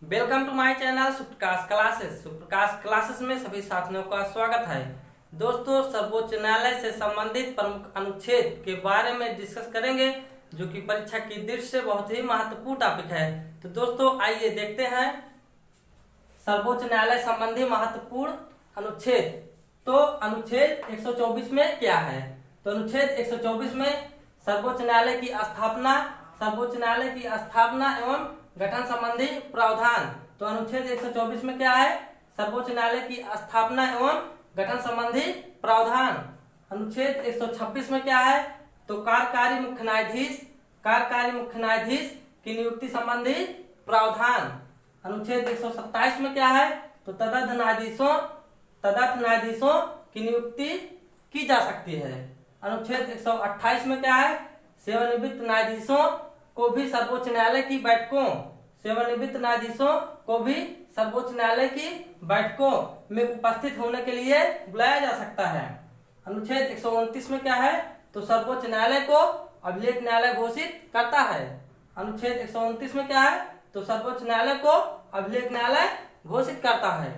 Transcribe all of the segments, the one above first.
Welcome to my channel Suprakash classes. Suprakash classes में सभी साथियों का स्वागत है। दोस्तों, सर्वोच्च न्यायालय से संबंधित प्रमुख अनुच्छेद के बारे में डिस्कस करेंगे, जो कि परीक्षा की दृष्टि से बहुत ही महत्वपूर्ण टॉपिक है। तो दोस्तों, आइए देखते हैं सर्वोच्च न्यायालय संबंधी महत्वपूर्ण अनुच्छेद। तो अनुच्छेद 124 में क्या है? तो अनुच्छेद 124 में सर्वोच्च न्यायालय की स्थापना एवं गठन संबंधी प्रावधान। तो अनुच्छेद 124 में क्या है? सर्वोच्च न्यायालय की स्थापना एवं गठन संबंधी प्रावधान। अनुच्छेद 126 में क्या है? तो कार्यकारी मुख्य न्यायाधीश की नियुक्ति संबंधी प्रावधान। अनुच्छेद 127 में क्या है? तो तदर्थ न्यायाधीशों की नियुक्ति की जा सकती है। अनुच्छेद 128 में क्या है? सेवानिवृत्त न्यायाधीशों को भी सर्वोच्च न्यायालय की बैठकों में उपस्थित होने के लिए बुलाया जा सकता है। अनुच्छेद 129 में क्या है? तो सर्वोच्च न्यायालय को अभिलेख न्यायालय घोषित करता है। अनुच्छेद 129 में क्या है? तो सर्वोच्च न्यायालय को अभिलेख न्यायालय घोषित करता है।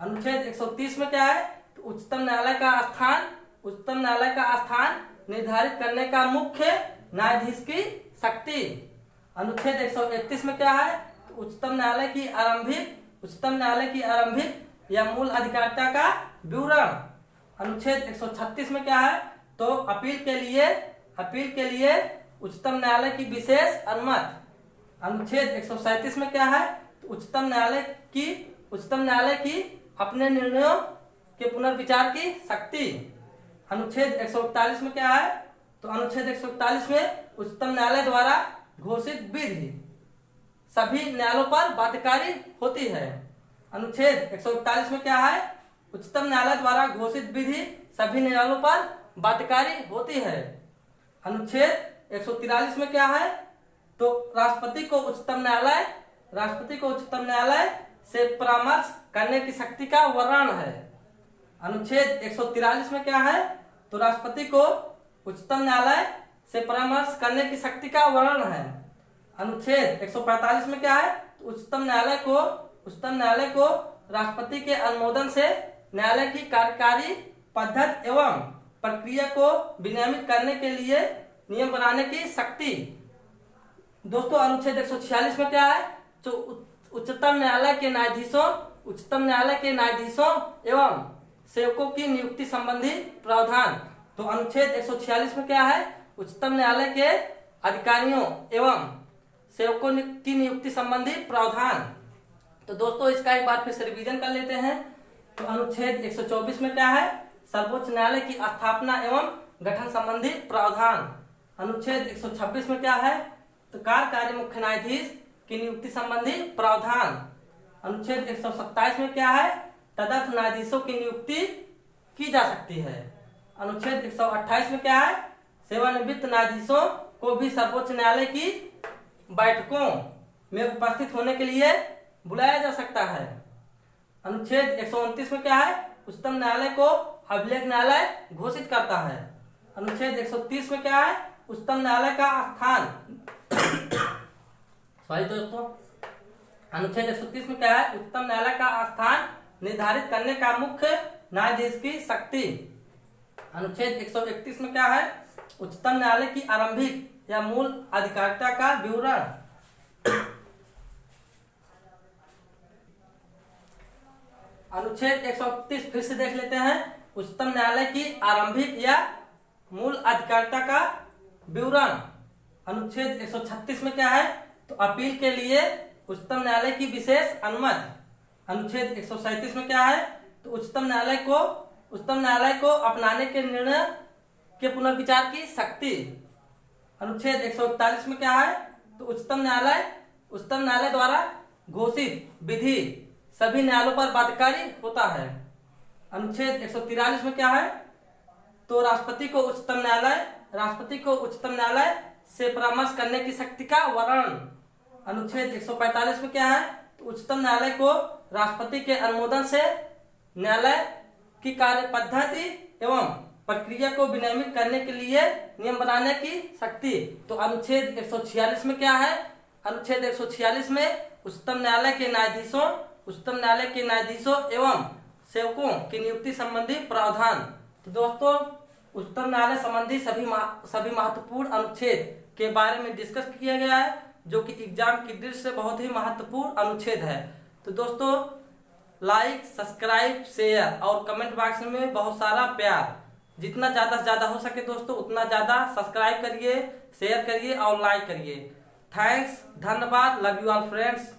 अनुच्छेद 130 में क्या है? तो उच्चतम न्यायालय का स्थान निर्धारित करने का मुख्य न्यायाधीश की शक्ति। अनुच्छेद 131 में क्या है? तो उच्चतम न्यायालय की आरंभिक या मूल अधिकारिता का विवरण। अनुच्छेद 136 में क्या है? तो अपील के लिए उच्चतम न्यायालय की विशेष अनुमति। अनुच्छेद 137 में क्या है? तो उच्चतम न्यायालय की अपने निर्णयों के पुनर्विचार की शक्ति। अनुच्छेद 141 में क्या है? तो अनुच्छेद 141 में उच्चतम न्यायालय द्वारा घोषित विधि सभी न्यायालयों पर बाध्यकारी होती है। अनुच्छेद 141 में क्या है? उच्चतम न्यायालय द्वारा घोषित विधि सभी न्यायालयों पर बाध्यकारी होती है। अनुच्छेद 143 में क्या है? तो राष्ट्रपति को उच्चतम न्यायालय से परामर्श करने की शक्ति का वर्णन है। अनुच्छेद 143 में क्या है? तो राष्ट्रपति को उच्चतम न्यायालय से परामर्श करने की शक्ति का वर्णन है। अनुच्छेद 145 में क्या है? तो उच्चतम न्यायालय को राष्ट्रपति के अनुमोदन से न्यायालय की कार्यकारी पद्धति एवं प्रक्रिया को विनियमित करने के लिए नियम बनाने की शक्ति। दोस्तों, अनुच्छेद 146 में क्या है? तो उच्चतम न्यायालय के न्यायाधीशों एवं सेवकों की नियुक्ति संबंधी प्रावधान। तो अनुच्छेद 146 में क्या है? उच्चतम न्यायालय के अधिकारियों एवं सेवकों की नियुक्ति संबंधी प्रावधान। तो दोस्तों, इसका एक बार फिर से रिवीजन कर लेते हैं। तो अनुच्छेद 124 में क्या है? सर्वोच्च न्यायालय की स्थापना एवं गठन संबंधी प्रावधान। अनुच्छेद 126 में क्या है? तो कार्यकारी मुख्य न्यायाधीश की नियुक्ति संबंधी प्रावधान। अनुच्छेद 127 में क्या है? तदर्थ न्यायाधीशों की नियुक्ति की जा सकती है। अनुच्छेद 128 में क्या है? सेवानिवृत्त न्यायाधीशों को भी सर्वोच्च न्यायालय की बैठकों में उपस्थित होने के लिए बुलाया जा सकता है। अनुच्छेद 129 में क्या है? उच्चतम न्यायालय को अभिलेख न्यायालय घोषित करता है। अनुच्छेद 130 में क्या है? उच्चतम न्यायालय का स्थान अनुच्छेद 130 में क्या है? उच्चतम न्यायालय का स्थान निर्धारित करने का मुख्य न्यायाधीश की शक्ति। अनुच्छेद 131 में क्या है? उच्चतम न्यायालय की आरंभिक या मूल अधिकारिता का विवरण। अनुच्छेद 131 फिर से देख लेते हैं। उच्चतम न्यायालय की आरंभिक या मूल अधिकारिता का विवरण। अनुच्छेद 136 में क्या है? तो अपील के लिए उच्चतम न्यायालय की विशेष अनुमति। अनुच्छेद 137 में क्या है? तो उच्चतम न्यायालय को अपनाने के निर्णय के पुनर्विचार की शक्ति। अनुच्छेद 141 में क्या है? तो उच्चतम न्यायालय द्वारा घोषित विधि सभी न्यायालयों पर बाध्यकारी होता है। अनुच्छेद 143 में क्या है? तो राष्ट्रपति को उच्चतम न्यायालय से परामर्श करने की शक्ति का वर्णन। अनुच्छेद 145 में क्या है? तो उच्चतम न्यायालय को राष्ट्रपति के अनुमोदन से न्यायालय की कार्य पद्धति एवं प्रक्रिया को विनियमित करने के लिए नियम बनाने की शक्ति। तो अनुच्छेद 146 में क्या है? अनुच्छेद 146 में उच्चतम न्यायालय के न्यायाधीशों एवं सेवकों की नियुक्ति संबंधी प्रावधान। तो दोस्तों उच्चतम न्यायालय संबंधी सभी महत्वपूर्ण अनुच्छेद के बारे में डिस्कस किया गया है, जो कि एग्जाम की दृष्टि से बहुत ही महत्वपूर्ण अनुच्छेद है। तो दोस्तों लाइक, सब्सक्राइब, शेयर और कमेंट बॉक्स में बहुत सारा प्यार, जितना ज़्यादा से ज़्यादा हो सके दोस्तों उतना ज़्यादा सब्सक्राइब करिए, शेयर करिए और लाइक करिए। थैंक्स, धन्यवाद, लव यू ऑल फ्रेंड्स।